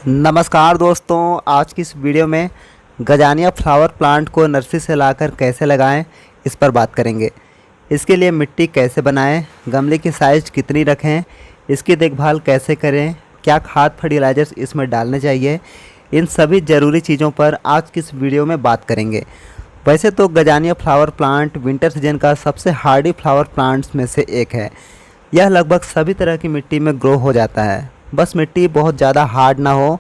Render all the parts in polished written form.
नमस्कार दोस्तों, आज की इस वीडियो में गजानिया फ्लावर प्लांट को नर्सरी से लाकर कैसे लगाएं इस पर बात करेंगे। इसके लिए मिट्टी कैसे बनाएं, गमले की साइज़ कितनी रखें, इसकी देखभाल कैसे करें, क्या खाद फर्टिलाइजर्स इसमें डालने चाहिए, इन सभी ज़रूरी चीज़ों पर आज की इस वीडियो में बात करेंगे। वैसे तो gazania flower plant winter season का सबसे हार्डी फ्लावर प्लांट्स में से एक है। यह लगभग सभी तरह की मिट्टी में ग्रो हो जाता है, बस मिट्टी बहुत ज़्यादा हार्ड ना हो,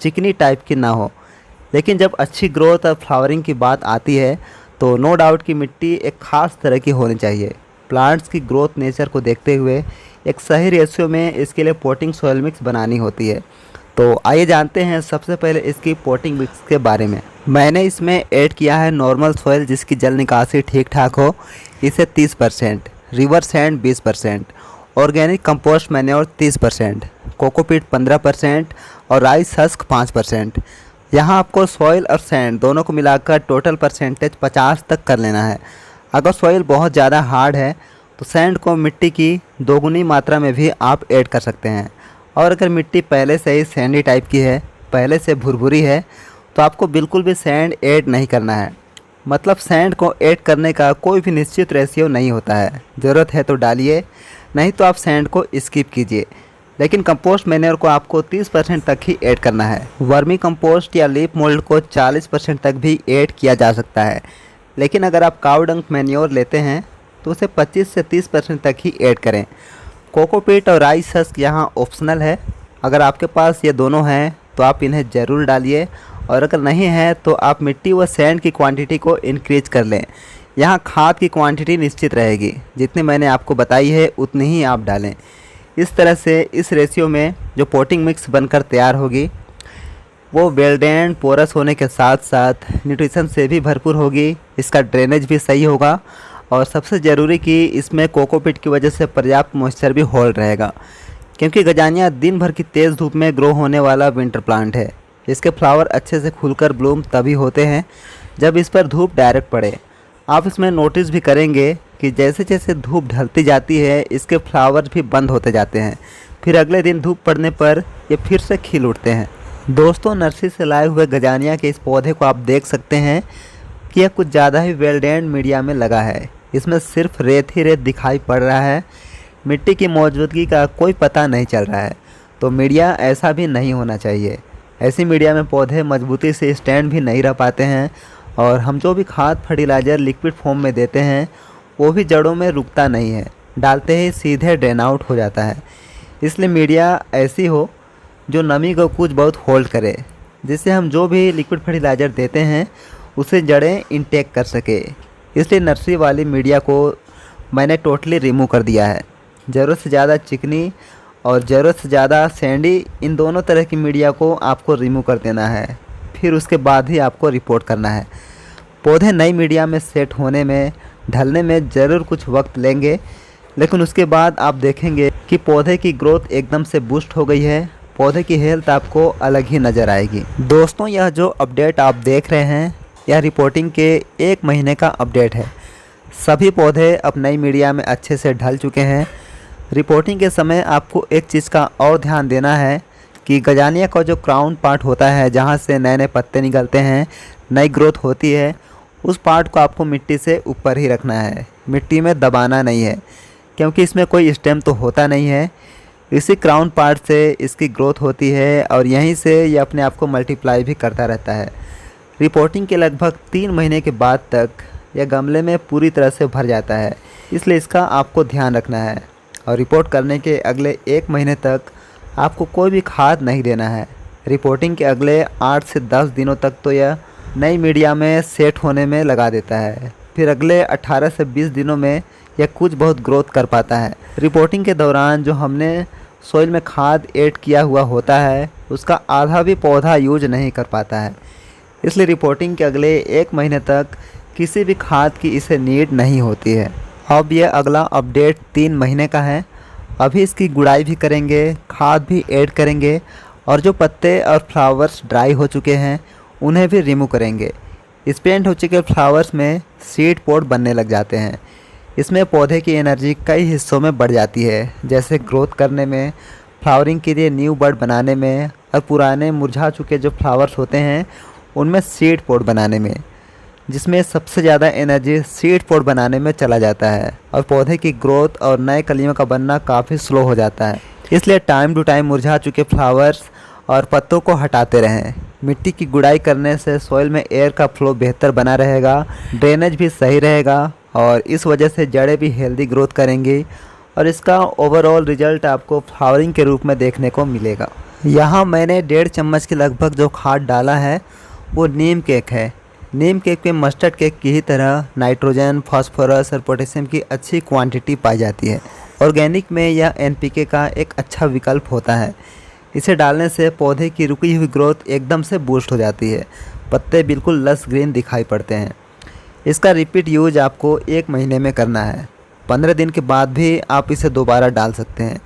चिकनी टाइप की ना हो। लेकिन जब अच्छी ग्रोथ और फ्लावरिंग की बात आती है तो नो डाउट कि मिट्टी एक ख़ास तरह की होनी चाहिए। प्लांट्स की ग्रोथ नेचर को देखते हुए एक सही रेशियो में इसके लिए पोटिंग सॉइल मिक्स बनानी होती है। तो आइए जानते हैं सबसे पहले इसकी पोटिंग मिक्स के बारे में। मैंने इसमें ऐड किया है नॉर्मल सॉइल जिसकी जल निकासी ठीक ठाक हो, इसे 30%, river sand 20%, organic compost manure 30%, cocopeat 15% और राइस हस्क 5%। यहाँ आपको सॉइल और सैंड दोनों को मिलाकर टोटल परसेंटेज 50 तक कर लेना है। अगर सॉइल बहुत ज़्यादा हार्ड है तो सैंड को मिट्टी की दोगुनी मात्रा में भी आप ऐड कर सकते हैं। और अगर मिट्टी पहले से ही सैंडी टाइप की है, पहले से भुरभुरी है, तो आपको बिल्कुल भी सैंड ऐड नहीं करना है। मतलब सैंड को ऐड करने का कोई भी निश्चित रेशियो नहीं होता है, ज़रूरत है तो डालिए, नहीं तो आप सैंड को स्किप कीजिए। लेकिन कंपोस्ट मैन्योर को आपको 30% तक ही ऐड करना है। वर्मी कंपोस्ट या लीफ मोल्ड को 40% तक भी ऐड किया जा सकता है, लेकिन अगर आप काऊ डंग मैन्योर लेते हैं तो उसे 25 से 30% तक ही ऐड करें। कोकोपीट और राइस हस्क यहाँ ऑप्शनल है, अगर आपके पास ये दोनों हैं तो आप इन्हें ज़रूर डालिए, और अगर नहीं है तो आप मिट्टी व सैंड की क्वांटिटी को इंक्रीज कर लें। यहाँ खाद की क्वांटिटी निश्चित रहेगी, जितनी मैंने आपको बताई है उतनी ही आप डालें। इस तरह से इस रेशियो में जो पोटिंग मिक्स बनकर तैयार होगी वो वेल्डेंड पोरस होने के साथ साथ न्यूट्रिशन से भी भरपूर होगी, इसका ड्रेनेज भी सही होगा, और सबसे ज़रूरी कि इसमें कोकोपीट की वजह से पर्याप्त मॉइस्चर भी होल्ड रहेगा, क्योंकि गजानिया दिन भर की तेज़ धूप में ग्रो होने वाला विंटर प्लांट है। इसके फ्लावर अच्छे से खुलकर ब्लूम तभी होते हैं जब इस पर धूप डायरेक्ट पड़े। आप इसमें नोटिस भी करेंगे कि जैसे जैसे धूप ढलती जाती है इसके फ्लावर भी बंद होते जाते हैं, फिर अगले दिन धूप पड़ने पर ये फिर से खिल उठते हैं। दोस्तों, नर्सरी से लाए हुए गजानिया के इस पौधे को आप देख सकते हैं कि यह कुछ ज़्यादा ही वेल ड्रेन्ड मीडिया में लगा है। इसमें सिर्फ रेत ही रेत दिखाई पड़ रहा है, मिट्टी की मौजूदगी का कोई पता नहीं चल रहा है। तो मीडिया ऐसा भी नहीं होना चाहिए। ऐसी मीडिया में पौधे मजबूती से स्टैंड भी नहीं रह पाते हैं, और हम जो भी खाद फर्टिलाइज़र लिक्विड फॉर्म में देते हैं वो भी जड़ों में रुकता नहीं है, डालते ही सीधे ड्रेन आउट हो जाता है। इसलिए मीडिया ऐसी हो जो नमी को कुछ बहुत होल्ड करे, जिससे हम जो भी लिक्विड फर्टिलाइज़र देते हैं उसे जड़ें इंटेक कर सके। इसलिए नर्सरी वाली मीडिया को मैंने टोटली रिमूव कर दिया है। ज़रूरत से ज़्यादा चिकनी और ज़रूरत से ज़्यादा सैंडी, इन दोनों तरह की मीडिया को आपको रिमूव कर देना है, फिर उसके बाद ही आपको रिपोर्ट करना है। पौधे नई मीडिया में सेट होने में, ढलने में ज़रूर कुछ वक्त लेंगे, लेकिन उसके बाद आप देखेंगे कि पौधे की ग्रोथ एकदम से बूस्ट हो गई है, पौधे की हेल्थ आपको अलग ही नज़र आएगी। दोस्तों, यह जो अपडेट आप देख रहे हैं यह रिपोर्टिंग के 1 महीने का अपडेट है। सभी पौधे अब नई मीडिया में अच्छे से ढल चुके हैं। रिपोर्टिंग के समय आपको एक चीज़ का और ध्यान देना है कि गजानिया का जो क्राउन पार्ट होता है, जहाँ से नए नए पत्ते निकलते हैं, नई ग्रोथ होती है, उस पार्ट को आपको मिट्टी से ऊपर ही रखना है, मिट्टी में दबाना नहीं है, क्योंकि इसमें कोई स्टेम तो होता नहीं है। इसी क्राउन पार्ट से इसकी ग्रोथ होती है और यहीं से ये अपने आप को मल्टीप्लाई भी करता रहता है। रिपोर्टिंग के लगभग 3 महीने के बाद तक यह गमले में पूरी तरह से भर जाता है, इसलिए इसका आपको ध्यान रखना है। और रिपोर्ट करने के अगले 1 महीने तक आपको कोई भी खाद नहीं देना है। रिपोर्टिंग के अगले 8 से 10 दिनों तक तो यह नई मीडिया में सेट होने में लगा देता है, फिर अगले 18 से 20 दिनों में यह कुछ बहुत ग्रोथ कर पाता है। रिपोर्टिंग के दौरान जो हमने सॉइल में खाद ऐड किया हुआ होता है उसका आधा भी पौधा यूज नहीं कर पाता है, इसलिए रिपोर्टिंग के अगले 1 महीने तक किसी भी खाद की इसे नीड नहीं होती है। अब यह अगला अपडेट 3 महीने का है। अभी इसकी गुड़ाई भी करेंगे, खाद भी ऐड करेंगे, और जो पत्ते और फ्लावर्स ड्राई हो चुके हैं उन्हें भी रिमूव करेंगे। स्पेंट हो चुके फ्लावर्स में सीड पोड बनने लग जाते हैं। इसमें पौधे की एनर्जी कई हिस्सों में बढ़ जाती है, जैसे ग्रोथ करने में, फ्लावरिंग के लिए न्यू बर्ड बनाने में और पुराने मुरझा चुके जो फ्लावर्स होते हैं उनमें सीड पॉट बनाने में, जिसमें सबसे ज़्यादा एनर्जी सीड पॉट बनाने में चला जाता है और पौधे की ग्रोथ और नए कलियों का बनना काफ़ी स्लो हो जाता है। इसलिए टाइम टू टाइम मुरझा चुके फ्लावर्स और पत्तों को हटाते रहें। मिट्टी की गुड़ाई करने से सॉइल में एयर का फ्लो बेहतर बना रहेगा, ड्रेनेज भी सही रहेगा और इस वजह से जड़ें भी हेल्दी ग्रोथ करेंगी और इसका ओवरऑल रिजल्ट आपको फ्लावरिंग के रूप में देखने को मिलेगा। यहाँ मैंने 1.5 चम्मच के लगभग जो खाद डाला है वो नीम केक है। नीम केक में मस्टर्ड केक की ही तरह नाइट्रोजन, फास्फोरस और पोटेशियम की अच्छी क्वांटिटी पाई जाती है। ऑर्गेनिक में यह NPK का एक अच्छा विकल्प होता है। इसे डालने से पौधे की रुकी हुई ग्रोथ एकदम से बूस्ट हो जाती है, पत्ते बिल्कुल लस ग्रीन दिखाई पड़ते हैं। इसका रिपीट यूज आपको 1 महीने में करना है। 15 दिन के बाद भी आप इसे दोबारा डाल सकते हैं,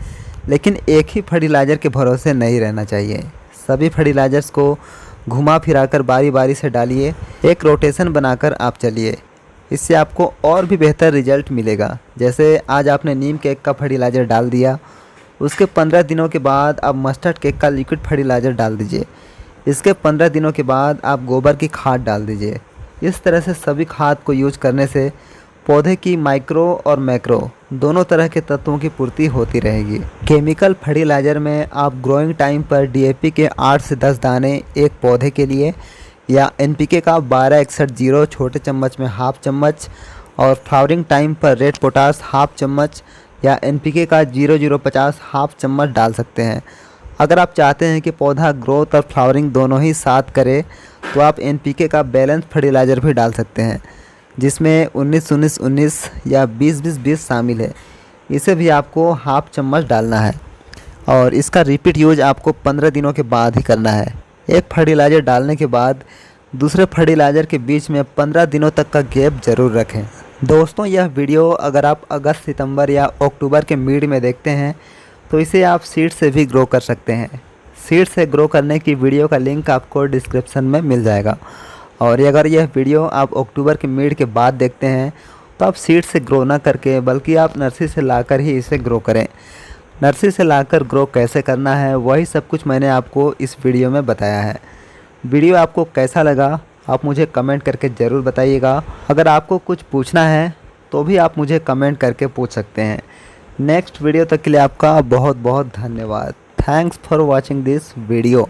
लेकिन एक ही फर्टिलाइज़र के भरोसे नहीं रहना चाहिए। सभी फर्टिलाइजर्स को घुमा फिराकर बारी बारी से डालिए, एक रोटेशन बनाकर आप चलिए। इससे आपको और भी बेहतर रिजल्ट मिलेगा। जैसे आज आपने नीम केक का फर्टिलाइज़र डाल दिया, उसके 15 दिनों के बाद आप मस्टर्ड केक का लिक्विड फर्टिलाइज़र डाल दीजिए। इसके 15 दिनों के बाद आप गोबर की खाद डाल दीजिए। इस तरह से सभी खाद को यूज करने से पौधे की माइक्रो और मैक्रो दोनों तरह के तत्वों की पूर्ति होती रहेगी। केमिकल फर्टिलाइज़र में आप ग्रोइंग टाइम पर DAP के 8 से 10 दाने एक पौधे के लिए या NPK का 12-61-0 छोटे चम्मच में ½ चम्मच और फ्लावरिंग टाइम पर रेड पोटास ½ चम्मच या NPK का 0050 ½ चम्मच डाल सकते हैं। अगर आप चाहते हैं कि पौधा ग्रोथ और फ्लावरिंग दोनों ही साथ करे तो आप NPK का बैलेंस फर्टिलाइज़र भी डाल सकते हैं, जिसमें 19-19-19 या 20-20-20 शामिल है। इसे भी आपको ½ चम्मच डालना है और इसका रिपीट यूज आपको 15 दिनों के बाद ही करना है। एक फर्टिलाइज़र डालने के बाद दूसरे फर्टिलाइज़र के बीच में 15 दिनों तक का गैप ज़रूर रखें। दोस्तों, यह वीडियो अगर आप अगस्त, सितंबर या अक्टूबर के मिड में देखते हैं तो इसे आप सीड से भी ग्रो कर सकते हैं। सीड से ग्रो करने की वीडियो का लिंक आपको डिस्क्रिप्शन में मिल जाएगा। और अगर यह वीडियो आप अक्टूबर के मिड के बाद देखते हैं तो आप सीड से ग्रो ना करके बल्कि आप नर्सरी से लाकर ही इसे ग्रो करें। नर्सरी से लाकर ग्रो कैसे करना है वही सब कुछ मैंने आपको इस वीडियो में बताया है। वीडियो आपको कैसा लगा आप मुझे कमेंट करके ज़रूर बताइएगा। अगर आपको कुछ पूछना है तो भी आप मुझे कमेंट करके पूछ सकते हैं। नेक्स्ट वीडियो तक के लिए आपका बहुत बहुत धन्यवाद। Thanks for watching this video.